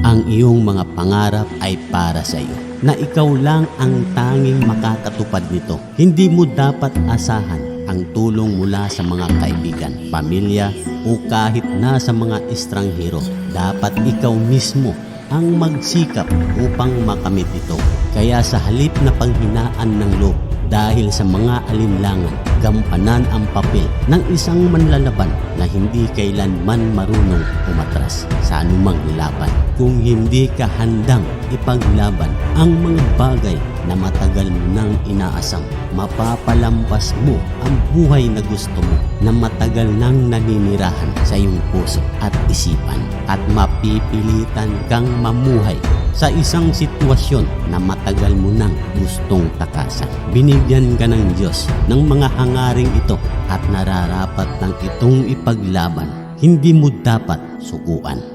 Ang iyong mga pangarap ay para sa iyo, na ikaw lang ang tanging makakatupad nito. Hindi mo dapat asahan ang tulong mula sa mga kaibigan, pamilya o kahit na sa mga estranghero. Dapat ikaw mismo ang magsikap upang makamit ito. Kaya sa halip na panghinaan ng loob dahil sa mga alinlangan, gampanan ang papel ng isang manlalaban na hindi kailanman marunong umatras sa anumang laban. Kung hindi ka handang ipaglaban ang mga bagay na matagal mo nang inaasam, mapapalampas mo ang buhay na gusto mo na matagal nang naninirahan sa iyong puso at isipan, at mapipilitan kang mamuhay sa isang sitwasyon na matagal mo nang gustong takasan. Binigyan ka ng Diyos ng mga hangaring ito at nararapat ng itong ipaglaban. Hindi mo dapat sukuan.